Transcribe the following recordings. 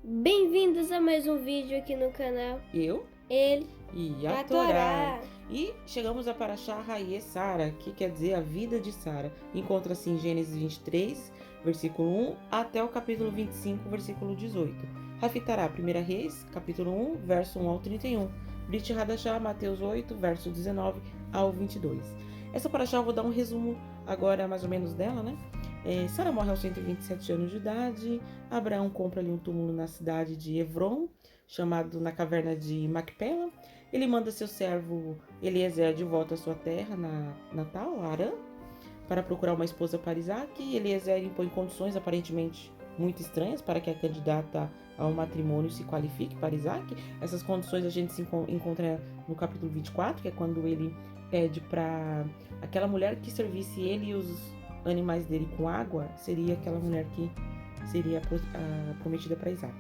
Bem-vindos a mais um vídeo aqui no canal. Eu Ele e a a Torá. Torá. E chegamos a Parashá Hayê Sara, que quer dizer a vida de Sara. Encontra-se em Gênesis 23, versículo 1, até o capítulo 25, versículo 18. Rafitará, 1 Reis, capítulo 1, verso 1 ao 31. Brit Hadashah, Mateus 8, verso 19 ao 22. Essa Parashá eu vou dar um resumo agora mais ou menos dela, né? Sara morre aos 127 anos de idade. Abraão compra ali um túmulo na cidade de Hebron, chamado na caverna de Macpela. Ele manda seu servo Eliezer de volta à sua terra natal, Arã, para procurar uma esposa para Isaac. Eliezer impõe condições aparentemente muito estranhas para que a candidata ao matrimônio se qualifique para Isaac. Essas condições a gente se encontra no capítulo 24, que é quando ele pede para aquela mulher que servisse ele e os animais dele com água, seria aquela mulher que seria prometida para Isaac.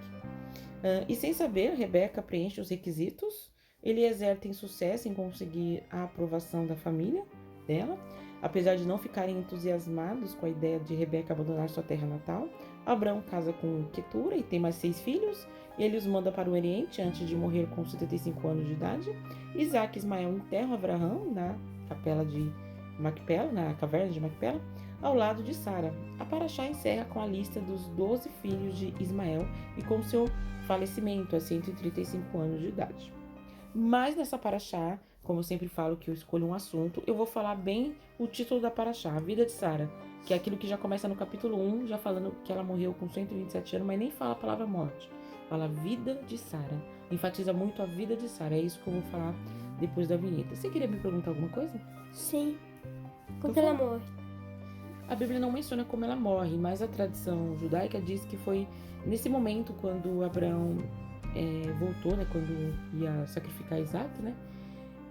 E sem saber, Rebeca preenche os requisitos. Eliezer tem sucesso em conseguir a aprovação da família dela. Apesar de não ficarem entusiasmados com a ideia de Rebeca abandonar sua terra natal, Abraão casa com Quetura e tem mais 6 filhos. Ele os manda para o Oriente antes de morrer com 75 anos de idade. Isaac e Ismael enterram Abraão na capela de Macpela, na caverna de Macpela, ao lado de Sara. A Parashá encerra com a lista dos 12 filhos de Ismael e com seu falecimento aos 135 anos de idade. Mas nessa Parashá, como eu sempre falo que eu escolho um assunto, eu vou falar bem o título da Parashá, a vida de Sara, que é aquilo que já começa no capítulo 1, já falando que ela morreu com 127 anos, mas nem fala a palavra morte. Fala vida de Sara. Enfatiza muito a vida de Sara. É isso que eu vou falar depois da vinheta. Você queria me perguntar alguma coisa? Sim, porque ela morre. A Bíblia não menciona como ela morre, mas a tradição judaica diz que foi nesse momento quando Abraão voltou, né, quando ia sacrificar Isaac, né,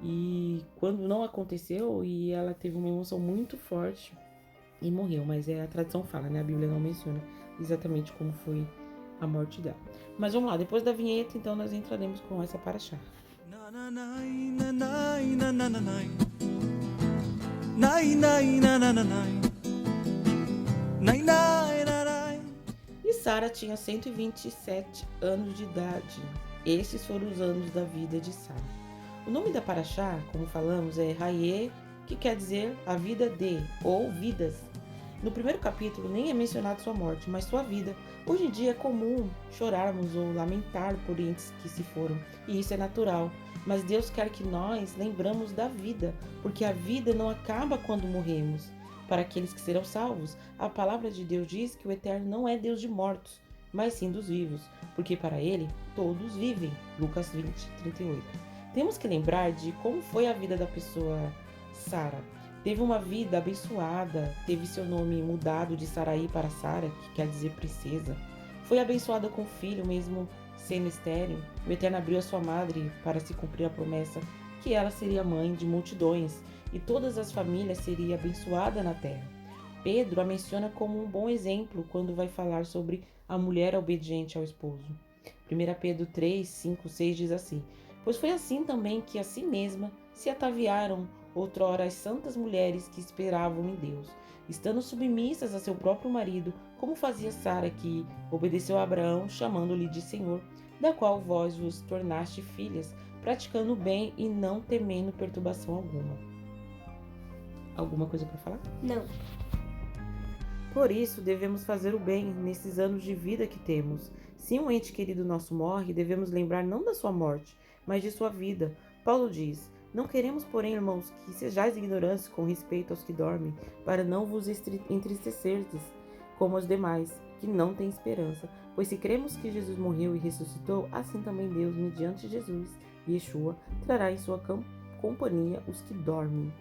e quando não aconteceu e ela teve uma emoção muito forte e morreu, mas a tradição fala, né, a Bíblia não menciona exatamente como foi a morte dela. Mas vamos lá, depois da vinheta, então nós entraremos com essa Parashá. E Sara tinha 127 anos de idade. Esses foram os anos da vida de Sara. O nome da Parashá, como falamos, é Hayê, que quer dizer a vida de, ou vidas. No primeiro capítulo nem é mencionado sua morte, mas sua vida. Hoje em dia é comum chorarmos ou lamentar por entes que se foram, e isso é natural. Mas Deus quer que nós lembramos da vida, porque a vida não acaba quando morremos. Para aqueles que serão salvos, a palavra de Deus diz que o Eterno não é Deus de mortos, mas sim dos vivos, porque para ele todos vivem. Lucas 20, 38. Temos que lembrar de como foi a vida da pessoa Sara. Teve uma vida abençoada, teve seu nome mudado de Saraí para Sara, que quer dizer princesa. Foi abençoada com filho mesmo sendo estéril. O Eterno abriu a sua madre para se cumprir a promessa que ela seria mãe de multidões e todas as famílias seriam abençoadas na terra. Pedro a menciona como um bom exemplo quando vai falar sobre a mulher obediente ao esposo. 1 Pedro 3, 5, 6 diz assim: Pois foi assim também que a si mesma se ataviaram outrora as santas mulheres que esperavam em Deus, estando submissas a seu próprio marido, como fazia Sara, que obedeceu a Abraão, chamando-lhe de Senhor, da qual vós vos tornaste filhas, praticando o bem e não temendo perturbação alguma. Alguma coisa para falar? Não. Por isso, devemos fazer o bem nesses anos de vida que temos. Se um ente querido nosso morre, devemos lembrar não da sua morte, mas de sua vida. Paulo diz: Não queremos, porém, irmãos, que sejais ignorantes com respeito aos que dormem, para não vos entristecerdes, como os demais, que não têm esperança. Pois se cremos que Jesus morreu e ressuscitou, assim também Deus, mediante Jesus, Yeshua, trará em sua companhia os que dormem.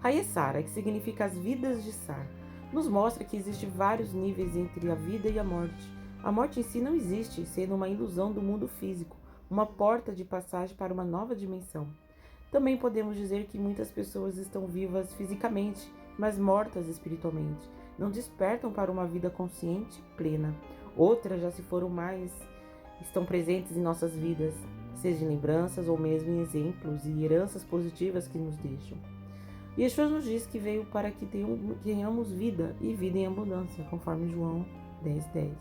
Hayê Sara, que significa as vidas de Sara, nos mostra que existem vários níveis entre a vida e a morte. A morte em si não existe, sendo uma ilusão do mundo físico, uma porta de passagem para uma nova dimensão. Também podemos dizer que muitas pessoas estão vivas fisicamente, mas mortas espiritualmente. Não despertam para uma vida consciente plena. Outras já se foram, mas estão presentes em nossas vidas, seja em lembranças ou mesmo em exemplos e heranças positivas que nos deixam. Yeshua nos diz que veio para que tenhamos vida e vida em abundância, conforme João 10:10.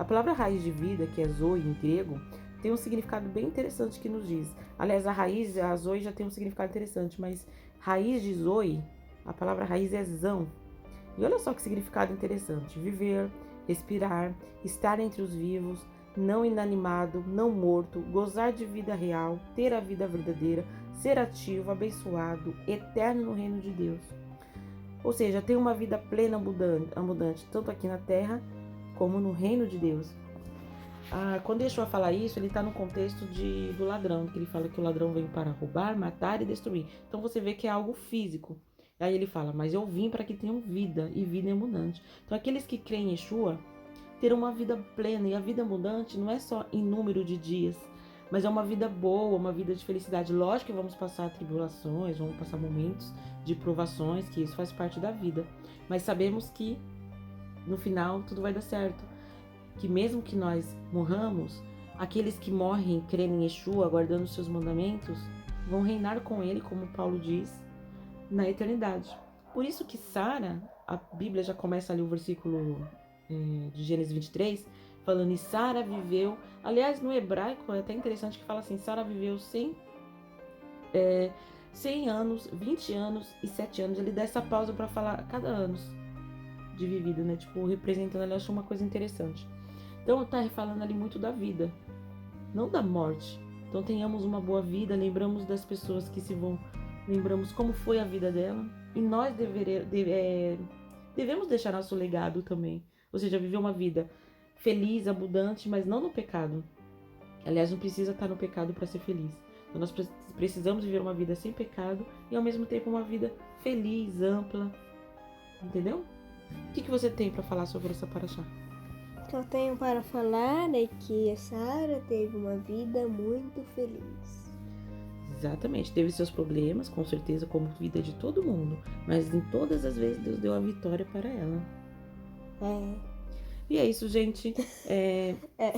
A palavra raiz de vida, que é zoe em grego, tem um significado bem interessante que nos diz. Aliás, a zoe já tem um significado interessante, mas raiz de zoe, a palavra raiz é zão. E olha só que significado interessante: viver, respirar, estar entre os vivos, não inanimado, não morto, gozar de vida real, ter a vida verdadeira, ser ativo, abençoado, eterno no reino de Deus. Ou seja, ter uma vida plena, abundante, tanto aqui na terra como no reino de Deus. Quando Yeshua fala isso, ele está no contexto do ladrão, que ele fala que o ladrão veio para roubar, matar e destruir. Então você vê que é algo físico. Aí ele fala, mas eu vim para que tenham vida e vida abundante. Então aqueles que creem em Yeshua terão uma vida plena, e a vida abundante não é só em número de dias, mas é uma vida boa, uma vida de felicidade. Lógico que vamos passar tribulações, vamos passar momentos de provações, que isso faz parte da vida. Mas sabemos que no final tudo vai dar certo. Que mesmo que nós morramos, aqueles que morrem crendo em Yeshua, guardando os seus mandamentos, vão reinar com ele, como Paulo diz, na eternidade. Por isso que Sara, a Bíblia já começa ali o versículo de Gênesis 23, falando, e Sara viveu, aliás, no hebraico é até interessante que fala assim, Sara viveu 100 anos, 20 anos e 7 anos. Ele dá essa pausa para falar cada ano de vivida, né? Tipo, representando, ele achou uma coisa interessante. Então, tá falando ali muito da vida, não da morte. Então, tenhamos uma boa vida, lembramos das pessoas que se vão, lembramos como foi a vida dela, e nós devemos deixar nosso legado também. Ou seja, viver uma vida feliz, abundante, mas não no pecado. Aliás, não precisa estar no pecado para ser feliz. Então, nós precisamos viver uma vida sem pecado e, ao mesmo tempo, uma vida feliz, ampla. Entendeu? O que você tem para falar sobre essa paraxá? O que eu tenho para falar é que a Sara teve uma vida muito feliz. Exatamente, teve seus problemas, com certeza, como vida de todo mundo, mas em todas as vezes Deus deu a vitória para ela. E é isso, gente.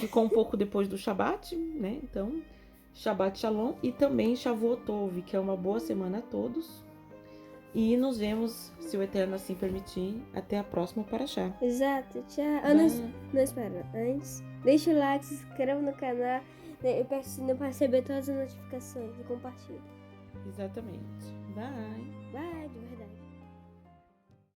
Ficou um pouco depois do Shabat, né? Então, Shabat Shalom e também Shavuot Tov, que é uma boa semana a todos. E nos vemos, se o Eterno assim permitir, até a próxima paraxá. Exato, tchau. Não, espera. Antes, deixa o like, se inscreva no canal, para receber todas as notificações e compartilhe. Exatamente. Bye. Bye.